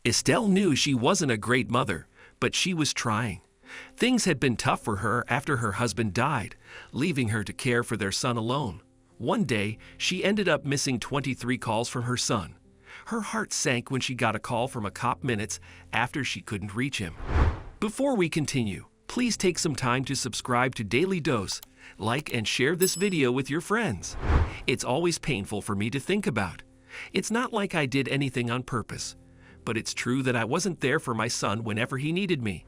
Estelle knew she wasn't a great mother, but she was trying. Things had been tough for her after her husband died, leaving her to care for their son alone. One day, she ended up missing 23 calls from her son. Her heart sank when she got a call from a cop minutes after she couldn't reach him. Before we continue, please take some time to subscribe to Dailydose, like and share this video with your friends. It's always painful for me to think about. It's not like I did anything on purpose, but it's true that I wasn't there for my son whenever he needed me.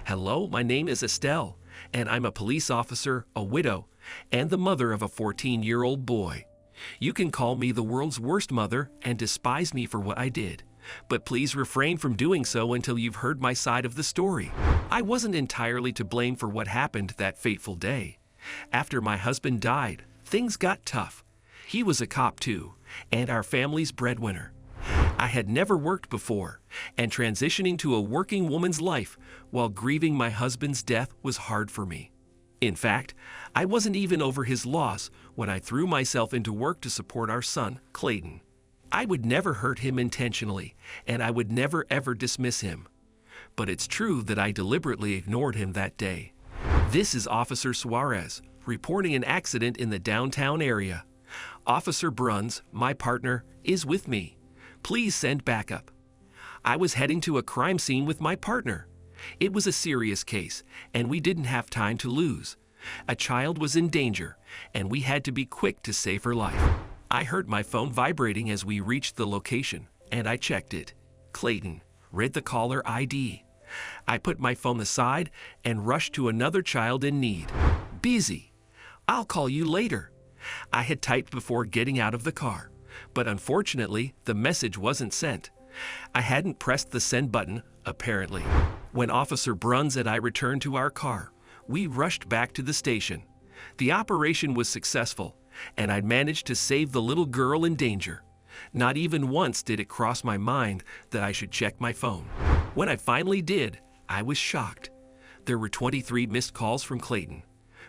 Hello, my name is Estelle, and I'm a police officer, a widow, and the mother of a 14-year-old boy. You can call me the world's worst mother and despise me for what I did, but please refrain from doing so until you've heard my side of the story. I wasn't entirely to blame for what happened that fateful day. After my husband died, things got tough. He was a cop too, and our family's breadwinner. I had never worked before, and transitioning to a working woman's life while grieving my husband's death was hard for me. In fact, I wasn't even over his loss when I threw myself into work to support our son, Clayton. I would never hurt him intentionally, and I would never ever dismiss him. But it's true that I deliberately ignored him that day. This is Officer Suarez, reporting an accident in the downtown area. Officer Bruns, my partner, is with me. Please send backup. I was heading to a crime scene with my partner. It was a serious case, and we didn't have time to lose. A child was in danger, and we had to be quick to save her life. I heard my phone vibrating as we reached the location, and I checked it. Clayton, read the caller ID. I put my phone aside and rushed to another child in need. Busy. I'll call you later. I had typed before getting out of the car, but unfortunately, the message wasn't sent. I hadn't pressed the send button, apparently. When Officer Bruns and I returned to our car, we rushed back to the station. The operation was successful, and I'd managed to save the little girl in danger. Not even once did it cross my mind that I should check my phone. When I finally did, I was shocked. There were 23 missed calls from Clayton.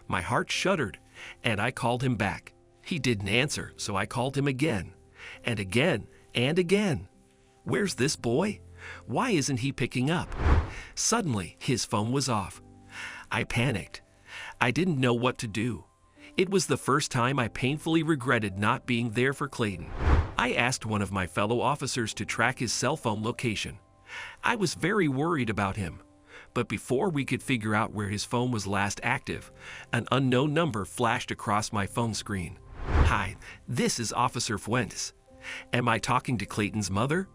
My heart shuddered, and I called him back. He didn't answer, so I called him again, and again, and again. Where's this boy? Why isn't he picking up? Suddenly, his phone was off. I panicked. I didn't know what to do. It was the first time I painfully regretted not being there for Clayton. I asked one of my fellow officers to track his cell phone location. I was very worried about him, but before we could figure out where his phone was last active, an unknown number flashed across my phone screen. Hi, this is Officer Fuentes. Am I talking to Clayton's mother?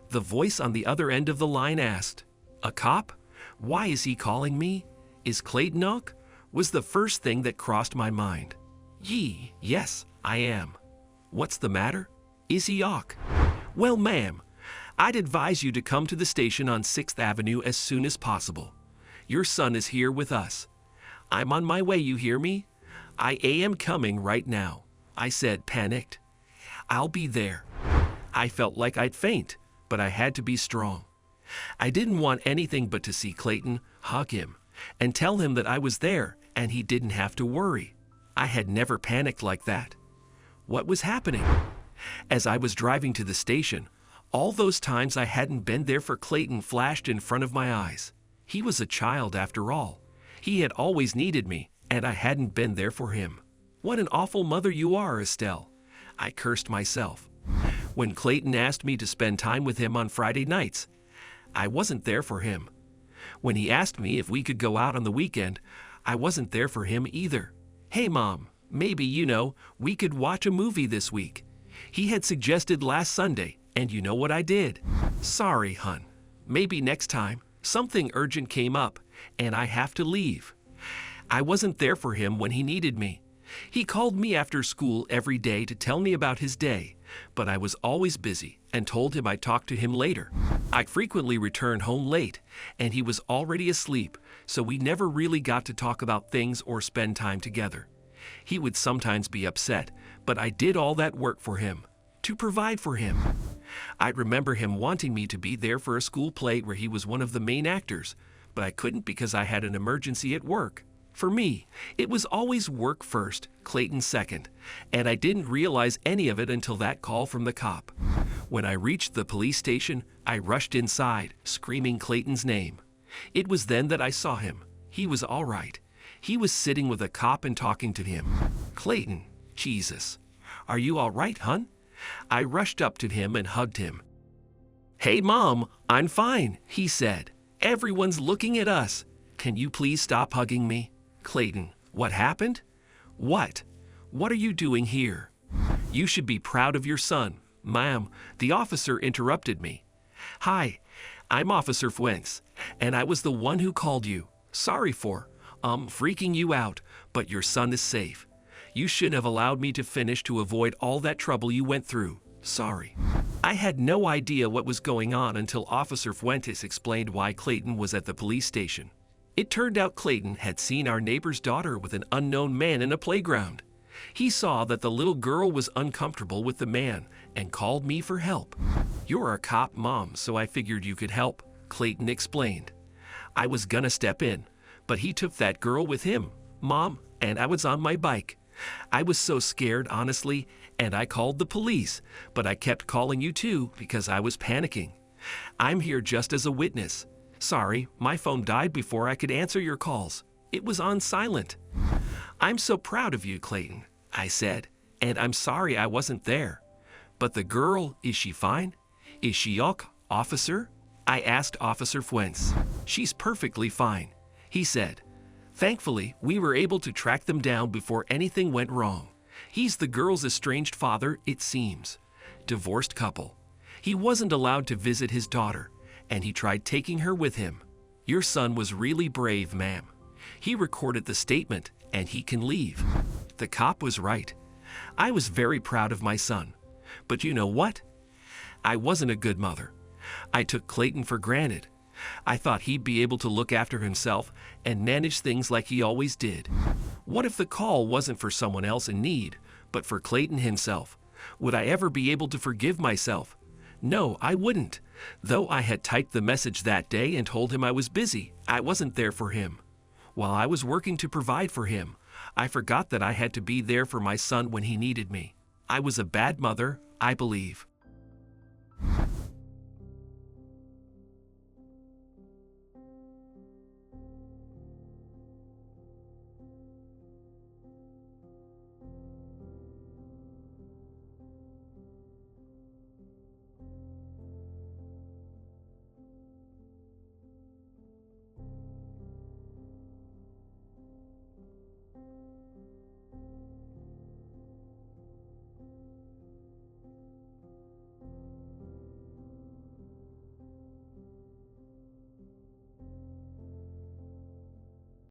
The voice on the other end of the line asked. A cop? Why is he calling me? Is Clayton ock? Was the first thing that crossed my mind. Yes, I am. What's the matter? Is he ock? Well, ma'am, I'd advise you to come to the station on 6th Avenue as soon as possible. Your son is here with us. I'm on my way, you hear me? I am coming right now, I said, panicked. I'll be there. I felt like I'd faint, but I had to be strong. I didn't want anything but to see Clayton, hug him, and tell him that I was there and he didn't have to worry. I had never panicked like that. What was happening? As I was driving to the station, all those times I hadn't been there for Clayton flashed in front of my eyes. He was a child after all. He had always needed me, and I hadn't been there for him. What an awful mother you are, Estelle. I cursed myself. When Clayton asked me to spend time with him on Friday nights, I wasn't there for him. When he asked me if we could go out on the weekend, I wasn't there for him either. Hey, Mom, maybe, we could watch a movie this week. He had suggested last Sunday, and you know what I did? Sorry, hun. Maybe next time. Something urgent came up, and I have to leave. I wasn't there for him when he needed me. He called me after school every day to tell me about his day, but I was always busy and told him I'd talk to him later. I frequently returned home late, and he was already asleep, so we never really got to talk about things or spend time together. He would sometimes be upset, but I did all that work for him, to provide for him. I remember him wanting me to be there for a school play where he was one of the main actors, but I couldn't because I had an emergency at work. For me, it was always work first, Clayton second, and I didn't realize any of it until that call from the cop. When I reached the police station, I rushed inside, screaming Clayton's name. It was then that I saw him. He was all right. He was sitting with a cop and talking to him. Clayton, Jesus. Are you all right, hun? I rushed up to him and hugged him. Hey, Mom, I'm fine, he said. Everyone's looking at us. Can you please stop hugging me? Clayton, what happened? What? What are you doing here? You should be proud of your son. Ma'am, the officer interrupted me. Hi, I'm Officer Fuentes, and I was the one who called you. Sorry for, freaking you out, but your son is safe. You shouldn't have allowed me to finish to avoid all that trouble you went through. Sorry. I had no idea what was going on until Officer Fuentes explained why Clayton was at the police station. It turned out Clayton had seen our neighbor's daughter with an unknown man in a playground. He saw that the little girl was uncomfortable with the man and called me for help. You're a cop, Mom, so I figured you could help, Clayton explained. I was gonna step in, but he took that girl with him, Mom, and I was on my bike. I was so scared, honestly, and I called the police, but I kept calling you too because I was panicking. I'm here just as a witness. Sorry, my phone died before I could answer your calls. It was on silent. I'm so proud of you, Clayton, I said, and I'm sorry I wasn't there. But the girl, is she fine? Is she ok, officer? I asked Officer Fuentes. She's perfectly fine, he said. Thankfully, we were able to track them down before anything went wrong. He's the girl's estranged father, it seems. Divorced couple. He wasn't allowed to visit his daughter, and he tried taking her with him. Your son was really brave, ma'am. He recorded the statement, and he can leave. The cop was right. I was very proud of my son. But you know what? I wasn't a good mother. I took Clayton for granted. I thought he'd be able to look after himself and manage things like he always did. What if the call wasn't for someone else in need, but for Clayton himself? Would I ever be able to forgive myself? No, I wouldn't. Though I had typed the message that day and told him I was busy, I wasn't there for him. While I was working to provide for him, I forgot that I had to be there for my son when he needed me. I was a bad mother, I believe.